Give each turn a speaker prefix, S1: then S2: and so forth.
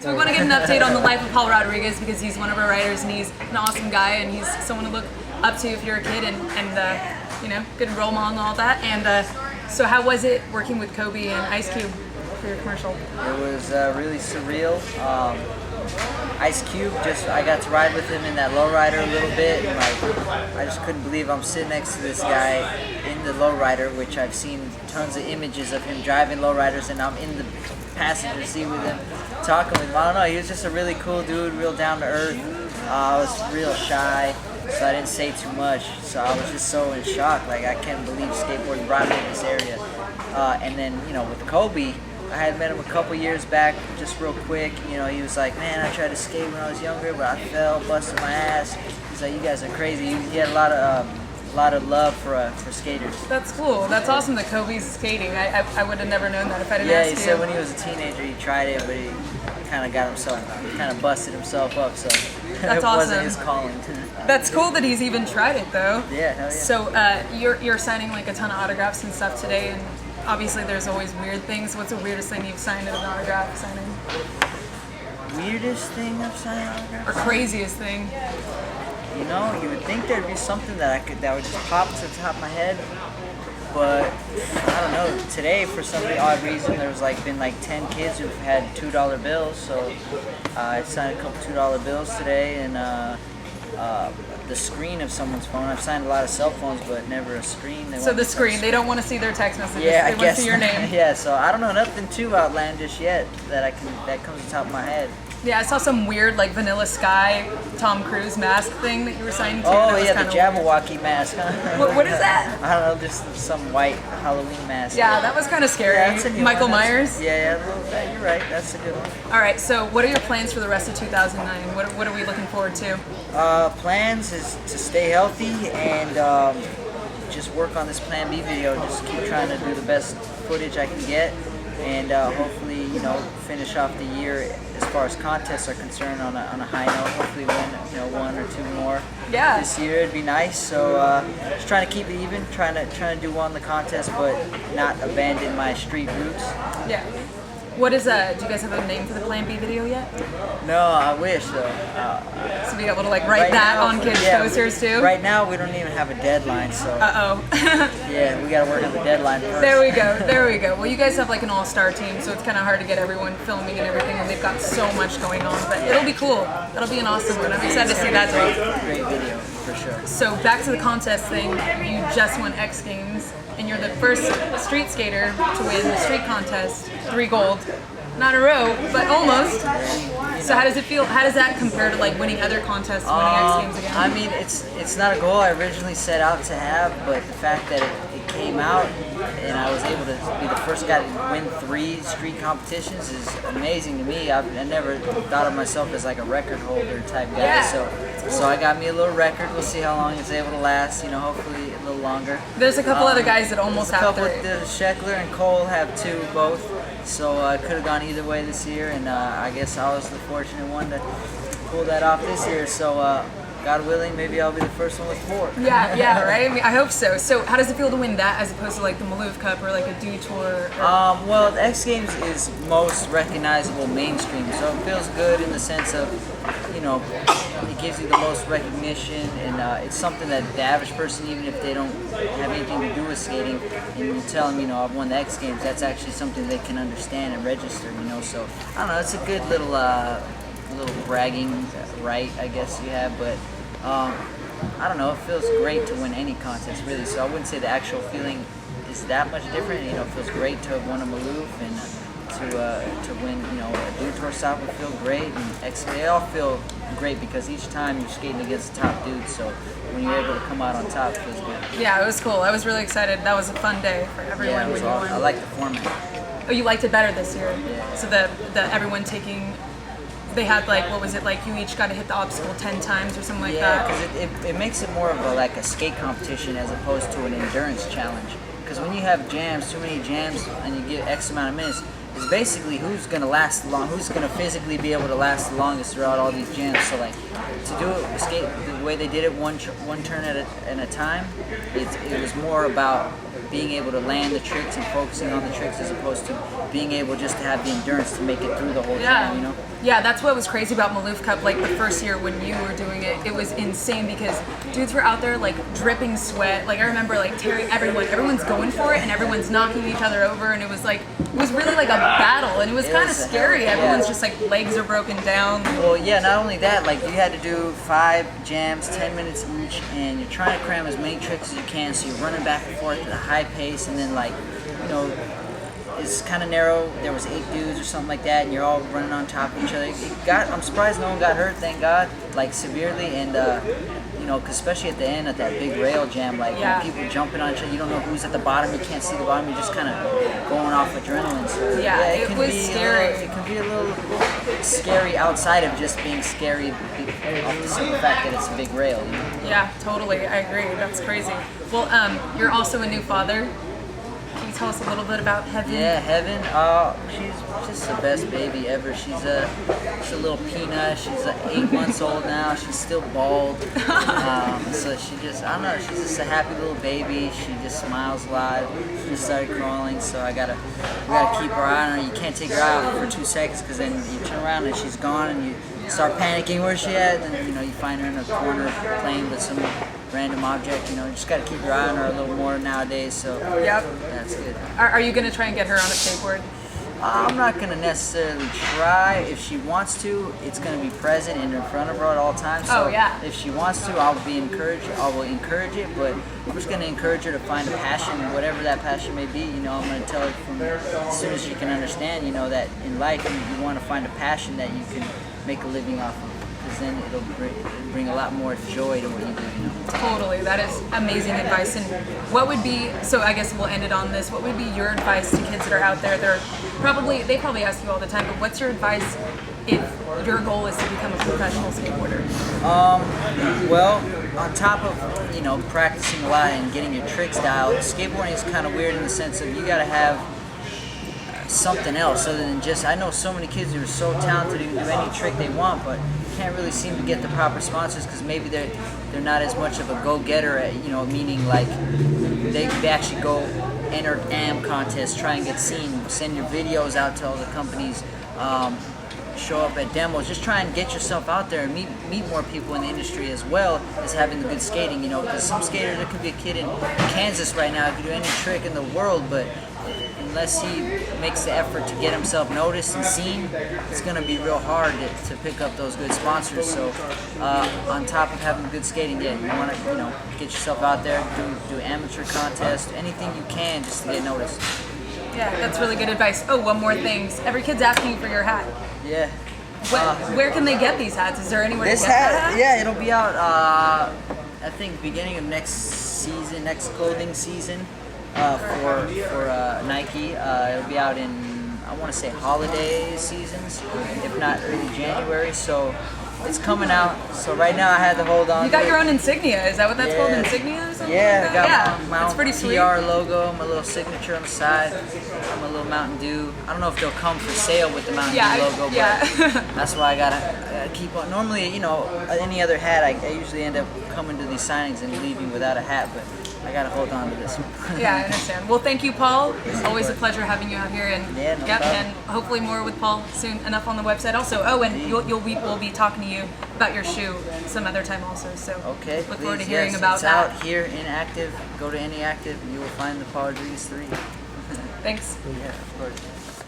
S1: So we want to get an update on the life of Paul Rodriguez because he's one of our writers and he's an awesome guy and he's someone to look up to if you're a kid and you know, good role model and all that. And so how was it working with Kobe and Ice Cube for your commercial?
S2: It was really surreal. Ice Cube, I got to ride with him in that lowrider a little bit. And I just couldn't believe I'm sitting next to this guy in the lowrider, which I've seen tons of images of him driving lowriders, and I'm in the passenger seat with him, talking with him. I don't know, he was just a really cool dude, real down to earth. I was real shy, so I didn't say too much. So I was just so in shock, like I can't believe skateboarding brought me to this area. And then, you know, with Kobe, I had met him a couple years back, just real quick. You know, he was like, man, I tried to skate when I was younger, but I fell, busted my ass. He's like, you guys are crazy. He had a lot of love for skaters.
S1: That's cool. That's awesome that Kobe's skating. I would have never known that if I didn't ask you.
S2: Yeah, he said when he was a teenager he tried it, but he kind of got himself, kind of busted himself up, so
S1: that's
S2: it
S1: awesome.
S2: wasn't his calling.
S1: That's cool that he's even tried it though.
S2: Yeah, hell yeah.
S1: So you're signing like a ton of autographs and stuff today, and obviously there's always weird things. What's the weirdest thing you've signed at an autograph signing?
S2: Weirdest thing I've signed autographs?
S1: Or craziest thing?
S2: You know, you would think there'd be something that would just pop to the top of my head, but I don't know. Today, for some odd reason, there's been 10 kids who've had $2 bills, so I signed a couple $2 bills today, and the screen of someone's phone. I've signed a lot of cell phones, but never a screen.
S1: So the screen, they don't want to see their text messages.
S2: Yeah,
S1: they
S2: I
S1: want
S2: guess.
S1: to see your name.
S2: Yeah, so I don't know, nothing too outlandish yet that comes to the top of my head.
S1: Yeah, I saw some weird Vanilla Sky Tom Cruise mask thing that you were signing to.
S2: Oh yeah, the Jabberwocky mask.
S1: What is that?
S2: I don't know, just some white Halloween mask.
S1: Yeah, that was kind of scary.
S2: Yeah, that's a new
S1: Michael
S2: one.
S1: Myers?
S2: Yeah, a little bit. You're right, that's a good one.
S1: All right, so what are your plans for the rest of 2009? What are we looking forward to?
S2: Plans is to stay healthy and just work on this Plan B video. Just keep trying to do the best footage I can get, and hopefully, you know, finish off the year as far as contests are concerned on a high note. Hopefully win, you know, 1 or 2 more this year. It'd be nice. So just trying to keep it even, trying to do well in the contest, but not abandon my street roots.
S1: Yeah. What is do you guys have a name for the Plan B video yet?
S2: No, I wish though.
S1: So be able to write that now, on kids' posters too?
S2: Right now we don't even have a deadline, so. Yeah, we gotta work on the deadline first.
S1: There we go. Well, you guys have an all-star team, so it's kind of hard to get everyone filming and everything, and they've got so much going on, but it'll be cool. That'll be an awesome one. I'm excited to see that too.
S2: Great video, for sure.
S1: So back to the contest thing, you just won X Games, and you're the first street skater to win the street contest, 3 gold. Not a row, but almost. So how does it feel? How does that compare to winning other contests, winning X Games again?
S2: I mean, it's not a goal I originally set out to have, but the fact that it came out and I was able to be the first guy to win 3 street competitions is amazing to me. I never thought of myself as a record holder type guy.
S1: Yeah.
S2: So I got me a little record. We'll see how long it's able to last. You know, hopefully a little longer.
S1: There's a couple other guys that almost have 3.
S2: Scheckler and Cole have 2 both. So I could have gone either way this year, and I guess I was the fortunate one to pull that off this year. So God willing, maybe I'll be the first one with 4.
S1: Yeah, right? I mean, I hope so. So how does it feel to win that as opposed to the Maloof Cup or a Dew Tour?
S2: Well, the X Games is most recognizable mainstream, so it feels good in the sense of, you know, it gives you the most recognition, and it's something that the average person, even if they don't have anything to do with skating, and you tell them, you know, I've won the X Games, that's actually something they can understand and register, you know. So I don't know, it's a good little bragging right, I guess you have, but I don't know, it feels great to win any contest really, so I wouldn't say the actual feeling is that much different. You know, it feels great to have won a Maloof, and to win, you know, a Dew Tour stop would feel great, and they all feel great because each time you're skating against the top dudes, so when you're able to come out on top, it feels good.
S1: Yeah, it was cool. I was really excited. That was a fun day for everyone.
S2: Yeah, it was awesome. I like the format.
S1: Oh, you liked it better this year?
S2: Yeah.
S1: So the everyone taking, they had what was it, you each got to hit the obstacle 10 times or something like that?
S2: Yeah, because it makes it more of a skate competition as opposed to an endurance challenge. Because when you have jams, too many jams, and you get X amount of minutes, it's basically who's going to last long, who's going to physically be able to last the longest throughout all these jams. So to do it, skate the way they did it, one turn at a time, it was more about being able to land the tricks and focusing on the tricks as opposed to being able just to have the endurance to make it through the whole jam, you know?
S1: Yeah, that's what was crazy about Maloof Cup. Like the first year when you were doing it, it was insane because dudes were out there like dripping sweat. Like I remember like Terry, everyone's going for it and everyone's knocking each other over, and it was really like a battle, and it was
S2: It
S1: kind of
S2: was a
S1: scary.
S2: hell, yeah.
S1: Everyone's just like legs are broken down.
S2: Well, yeah, not only that, like you had to do 5 jams, 10 minutes each, and you're trying to cram as many tricks as you can, so you're running back and forth at a high pace, and then like, you know, it's kind of narrow. There was 8 dudes or something like that, and you're all running on top of each other. I'm surprised no one got hurt, thank God, like severely, and you know, 'cause especially at the end at that big rail jam, like
S1: Yeah.
S2: when people jumping on each other, you don't know who's at the bottom, you can't see the bottom, you're just kind of going off adrenaline. So
S1: Yeah, it
S2: can
S1: was
S2: be
S1: scary.
S2: It can be a little scary outside of just being scary off the simple fact that it's a big rail. You know?
S1: Yeah, totally. I agree. That's crazy. Well, you're also a new father. Can you tell us a little bit about Heaven?
S2: Yeah, Heaven. She's just the best baby ever. She's a little peanut. She's 8 months old now. She's still bald. So she just, I don't know. She's just a happy little baby. She just smiles a lot. She just started crawling, so we gotta keep our eye on her. You can't take her out for 2 seconds because then you turn around and she's gone, and you start panicking where's she at, and you know you find her in a corner playing with some random object. You know, you just gotta keep your eye on her a little more nowadays. So
S1: Yep.
S2: that's good.
S1: Are you gonna try and get her on a skateboard?
S2: I'm not gonna necessarily try. If she wants to, it's gonna be present and in front of her at all times. So
S1: Oh, yeah.
S2: if she wants to, I will encourage it. But I'm just gonna encourage her to find a passion, whatever that passion may be. You know, I'm gonna tell her from as soon as she can understand. You know that in life you want to find a passion that you can make a living off of, because then it'll bring a lot more joy to what you do. You know.
S1: Totally. That is amazing advice. And what would be, so I guess we'll end it on this, what would be your advice to kids that are out there? They probably ask you all the time, but what's your advice if your goal is to become a professional skateboarder?
S2: Well, on top of, you know, practicing a lot and getting your tricks dialed, skateboarding is kind of weird in the sense of you got to have something else other than just, I know so many kids who are so talented who can do any trick they want, but can't really seem to get the proper sponsors because maybe they're not as much of a go-getter at, you know, meaning like they actually go enter AM contests, try and get seen, send your videos out to all the companies, show up at demos, just try and get yourself out there and meet more people in the industry as well as having the good skating, you know, because some skaters, there could be a kid in Kansas right now who could do any trick in the world, but unless he makes the effort to get himself noticed and seen, it's going to be real hard to pick up those good sponsors. So on top of having good skating, yeah, you want to, you know, get yourself out there, do amateur contests, anything you can just to get noticed.
S1: Yeah, that's really good advice. Oh, one more thing. Every kid's asking you for your hat.
S2: Yeah.
S1: Where can they get these hats? Is there anywhere
S2: This
S1: to get
S2: hat,
S1: that hat?
S2: yeah, it'll be out, I think, beginning of next clothing season for Nike. It'll be out in, I want to say, holiday seasons, if not early January. So it's coming out. So right now I had to hold on.
S1: You got
S2: to
S1: your
S2: it.
S1: own insignia. Is that what that's called?
S2: Yeah.
S1: Insignia or something?
S2: Yeah,
S1: like
S2: I
S1: that?
S2: got
S1: Yeah,
S2: my
S1: that's pretty sweet.
S2: TR logo, my little signature on the side, my little Mountain Dew. I don't know if they'll come for sale with the Mountain Dew logo, but that's why I gotta keep on. Normally, you know, any other hat, I usually end up coming to these signings and leaving without a hat, but I gotta hold on to this one.
S1: Yeah, I understand. Well, thank you, Paul. It's always a pleasure having you out here, and
S2: Yeah, no problem.
S1: and hopefully more with Paul soon enough on the website also. Oh, and we'll be talking to you about your shoe some other time also. So
S2: Okay,
S1: look forward to
S2: please,
S1: hearing
S2: yes,
S1: about
S2: it's
S1: that.
S2: out here in Active. Go to any Active, you will find the Paul Rodriguez 3.
S1: Thanks.
S2: Yeah, of course.